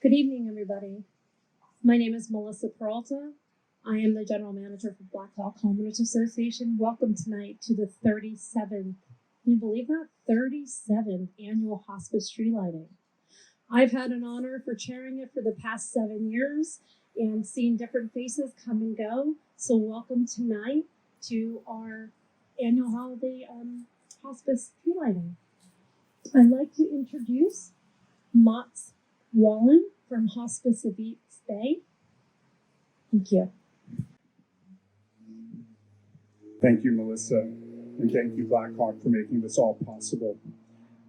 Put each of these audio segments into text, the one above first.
Good evening, everybody. My name is Melissa Peralta. I am the General Manager for Blackhawk Homeowners Association. Welcome tonight to the 37th, can you believe that? 37th Annual Hospice Tree Lighting. I've had an honor for chairing it for the past 7 years and seeing different faces come and go. So welcome tonight to our annual holiday hospice tree lighting. I'd like to introduce Mats Wallen from Hospice East Bay. Thank you. Thank you, Melissa, and thank you, Blackhawk, for making this all possible.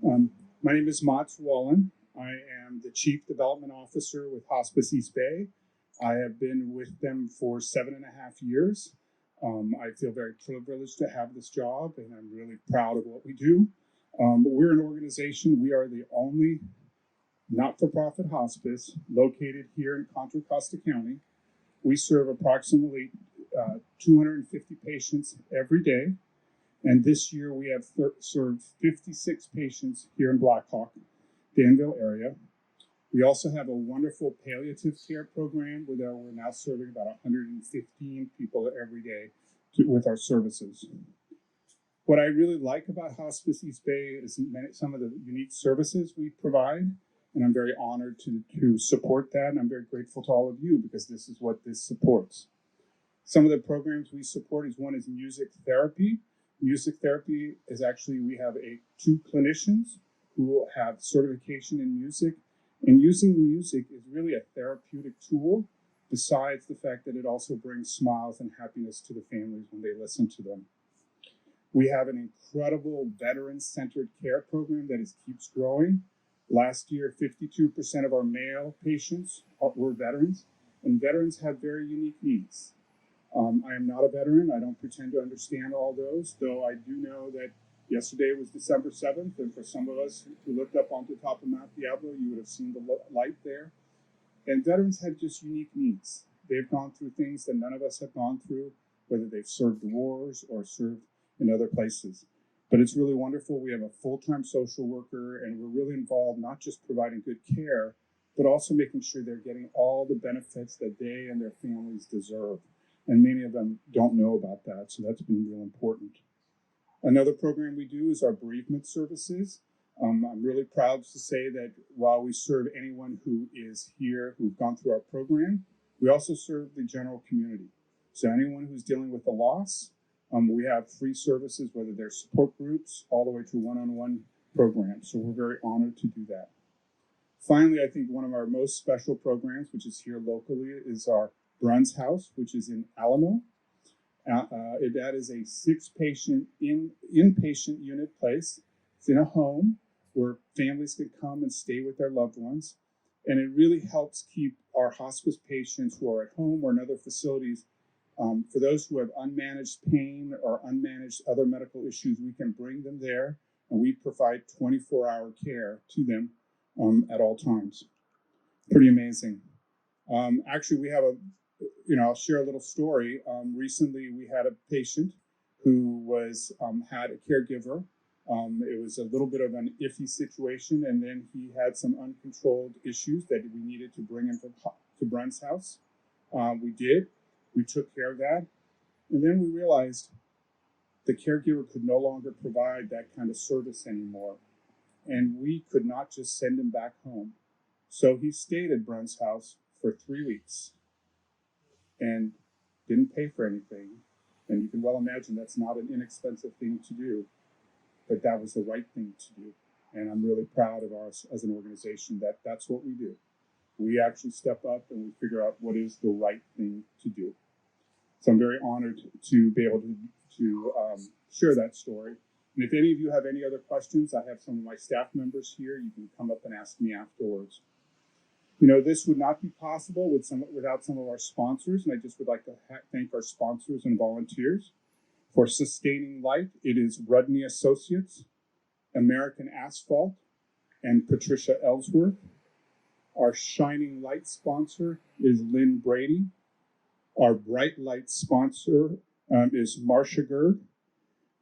My name is Mats Wallen. I am the Chief Development Officer with Hospice East Bay. I have been with them for 7.5 years. I feel very privileged to have this job, and I'm really proud of what we do. We're an organization. We are the only not-for-profit hospice located here in Contra Costa County. We serve approximately 250 patients every day, and this year we have served 56 patients here in Blackhawk, Danville area. We also have a wonderful palliative care program where we're now serving about 115 people every day with our services. What I really like about Hospice East Bay is some of the unique services we provide, and I'm very honored to support that, and I'm very grateful to all of you because this is what this supports. Some of the programs we support one is music therapy. Music therapy is actually, we have 2 clinicians who have certification in music, and using music is really a therapeutic tool, besides the fact that it also brings smiles and happiness to the families when they listen to them. We have an incredible veteran-centered care program that keeps growing. Last year, 52% of our male patients were veterans, and veterans have very unique needs. I am not a veteran. I don't pretend to understand all those, though I do know that yesterday was December 7th, and for some of us who looked up onto the top of Mount Diablo, you would have seen the light there. And veterans have just unique needs. They've gone through things that none of us have gone through, whether they've served the wars or served in other places. But it's really wonderful. We have a full-time social worker, and we're really involved not just providing good care, but also making sure they're getting all the benefits that they and their families deserve. And many of them don't know about that, so that's been real important. Another program we do is our bereavement services. I'm really proud to say that while we serve anyone who is here, who've gone through our program, we also serve the general community. So anyone who's dealing with a loss, we have free services, whether they're support groups, all the way to one-on-one programs. So we're very honored to do that. Finally, I think one of our most special programs, which is here locally, is our Bruns House, which is in Alamo. That is a 6-patient inpatient unit place. It's in a home where families can come and stay with their loved ones. And it really helps keep our hospice patients who are at home or in other facilities. For those who have unmanaged pain or unmanaged other medical issues, we can bring them there, and we provide 24-hour care to them at all times. Pretty amazing. Actually, we have I'll share a little story. Recently, we had a patient who had a caregiver. It was a little bit of an iffy situation, and then he had some uncontrolled issues that we needed to bring him to Brent's house. We did. We took care of that. And then we realized the caregiver could no longer provide that kind of service anymore. And we could not just send him back home. So he stayed at Brent's house for 3 weeks and didn't pay for anything. And you can well imagine that's not an inexpensive thing to do, but that was the right thing to do. And I'm really proud of us as an organization that that's what we do. We actually step up and we figure out what is the right thing to do. So I'm very honored to be able to share that story. And if any of you have any other questions, I have some of my staff members here. You can come up and ask me afterwards. This would not be possible without some of our sponsors, and I just would like to thank our sponsors and volunteers. For sustaining light, it is Rudney Associates, American Asphalt, and Patricia Ellsworth. Our shining light sponsor is Lynn Brady. Our bright light sponsor is Marcia Gerd,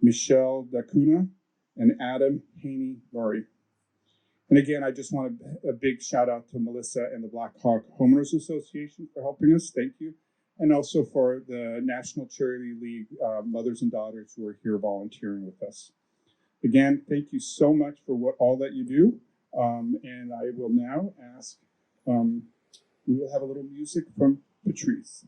Michelle Dacuna, and Adam Haney Murray. And again, I just want a big shout out to Melissa and the Blackhawk Homeowners Association for helping us. Thank you. And also for the National Charity League mothers and daughters who are here volunteering with us. Again, thank you so much for all that you do. And I will now ask, we will have a little music from Patrice.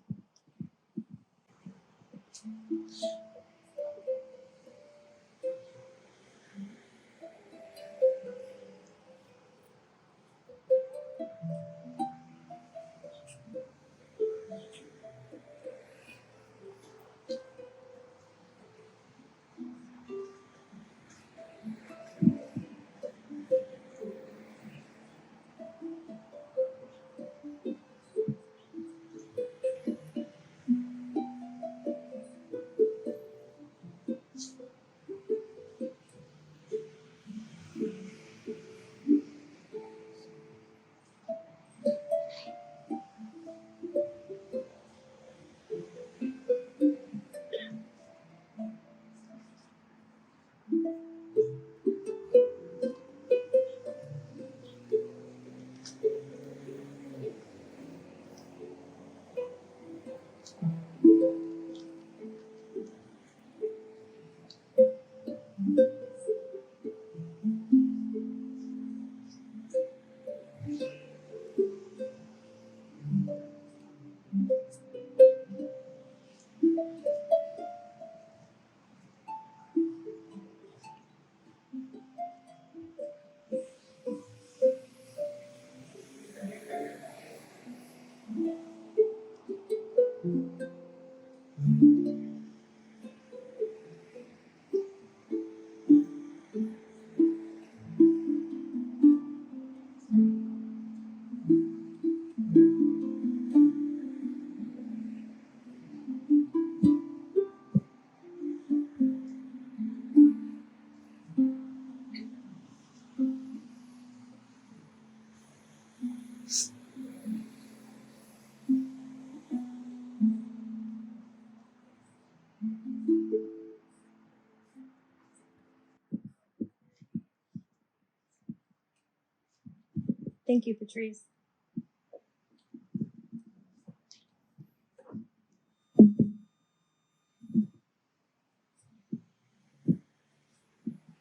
Thank you, Patrice.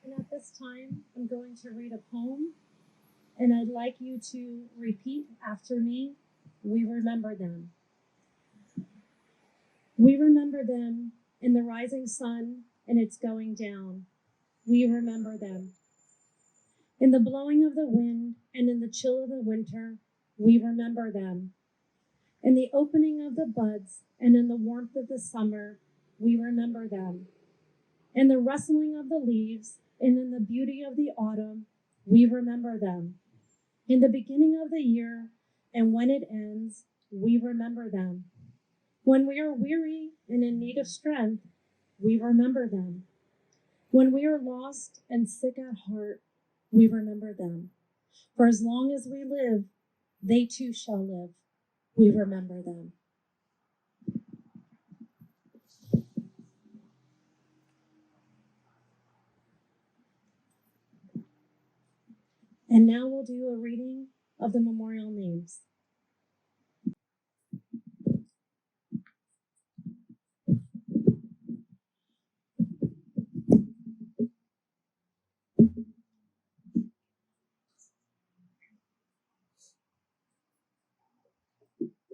And at this time, I'm going to read a poem, and I'd like you to repeat after me. We remember them. We remember them in the rising sun and its going down. We remember them. In the blowing of the wind and in the chill of the winter, we remember them. In the opening of the buds and in the warmth of the summer, we remember them. In the rustling of the leaves and in the beauty of the autumn, we remember them. In the beginning of the year and when it ends, we remember them. When we are weary and in need of strength, we remember them. When we are lost and sick at heart, we remember them. For as long as we live, they too shall live. We remember them. And now we'll do a reading of the memorial names.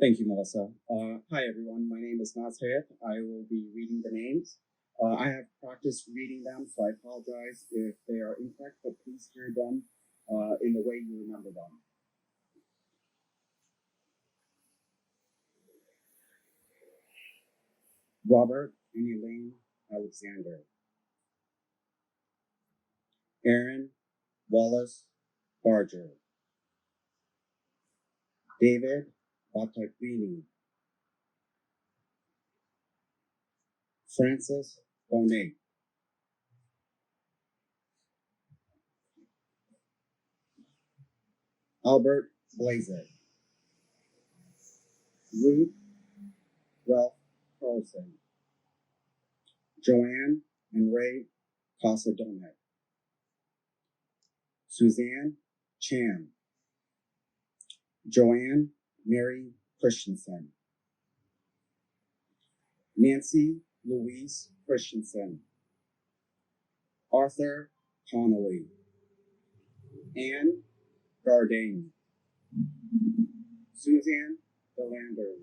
Thank you, Melissa. Hi, everyone. My name is Nasir. I will be reading the names. I have practiced reading them, so I apologize if they are incorrect, but please hear them in the way you remember them. Robert and Elaine Alexander. Aaron Wallace Barger. David Bataglini. Francis Bonet. Albert Blazer. Ruth Ralph Carlson. Joanne and Ray Casadone. Suzanne Chan, Joanne Mary Christensen, Nancy Louise Christensen, Arthur Connolly, Anne Gardain, Suzanne Delander,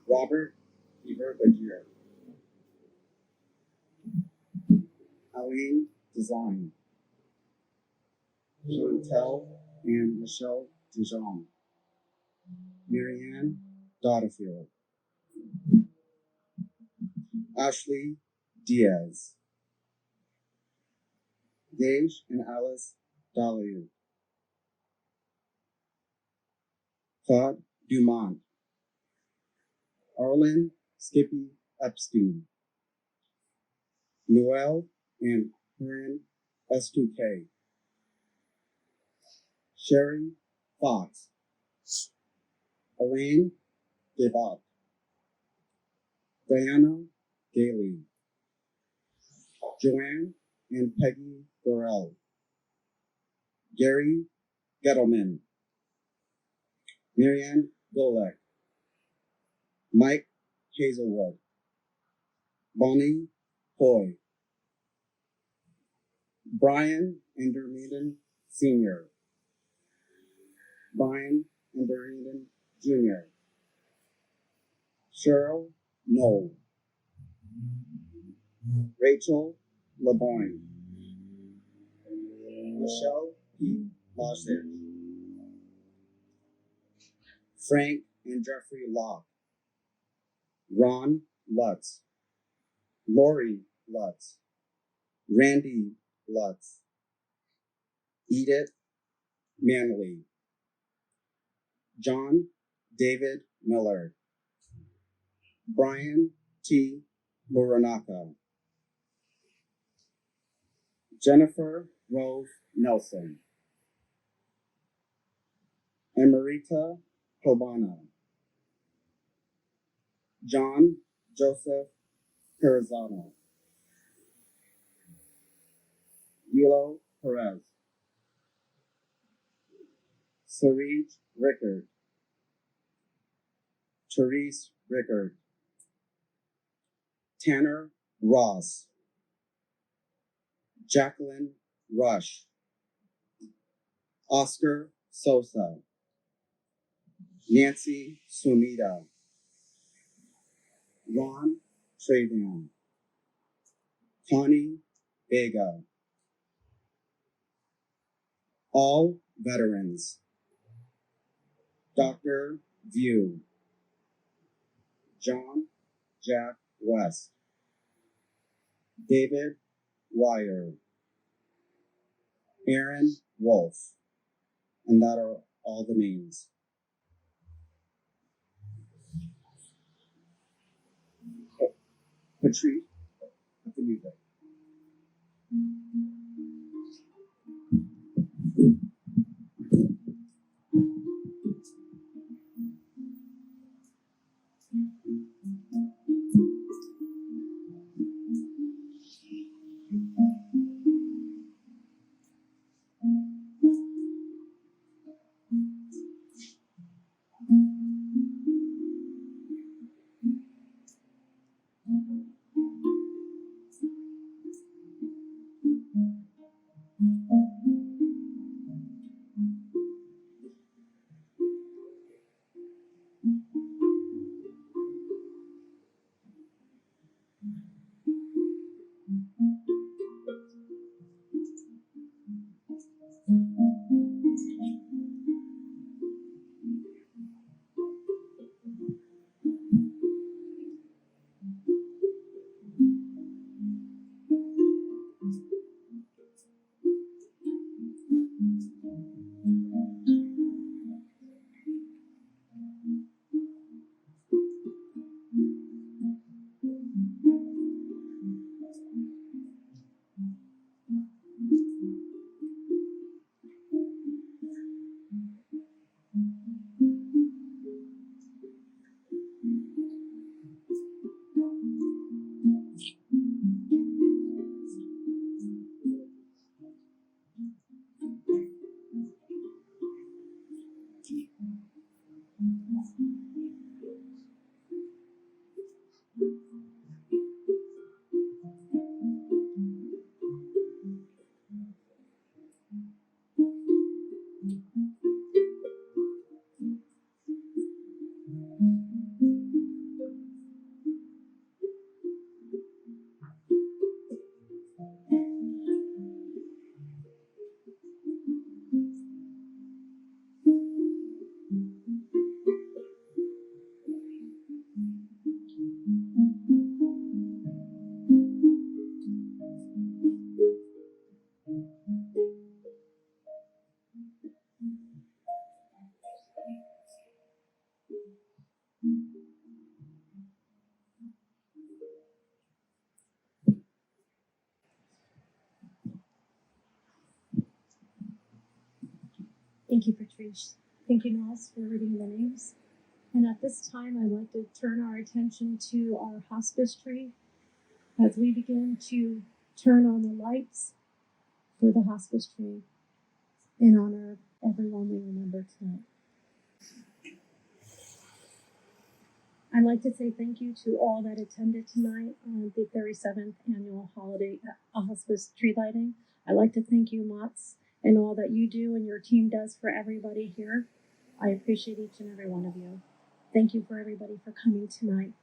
Robert Beaver-Goodyear, Aline Design, Chantel and Michelle Dijon, Marianne Dotterfield, Ashley Diaz, Gage and Alice Dahliu, Claude Dumont, Arlen Skippy Epstein, Noel and Corinne S2K, Sherry Fox, Elaine Devot, Diana Gailey, Joanne and Peggy Burrell, Gary Gettleman, Marianne Golek, Mike Hazelwood, Bonnie Hoy, Brian Endermeaden Sr., Brian Endermeaden Jr., Cheryl Knoll, Rachel LeBoyne, Michelle P. Lawson, Frank and Jeffrey Locke, Ron Lutz, Lori Lutz, Randy Lutz, Edith Manley, John David Miller, Brian T. Muranaka, Jennifer Rose Nelson, Emerita Hobana, John Joseph Perazano, Willow Perez, Sarij Rickard, Therese Rickard, Tanner Ross, Jacqueline Rush, Oscar Sosa, Nancy Sumida, Ron Travion, Connie Vega, all veterans, Dr. View, John Jack West, David Wire, Aaron Wolf, and that are all the names. Patrice, with the music. Thank you, Patrice. Thank you, Nels, for reading the names. And at this time, I'd like to turn our attention to our hospice tree as we begin to turn on the lights for the hospice tree in honor of everyone we remember tonight. I'd like to say thank you to all that attended tonight on the 37th annual holiday hospice tree lighting. I'd like to thank you, Mats, and all that you do and your team does for everybody here. I appreciate each and every one of you. Thank you for everybody for coming tonight.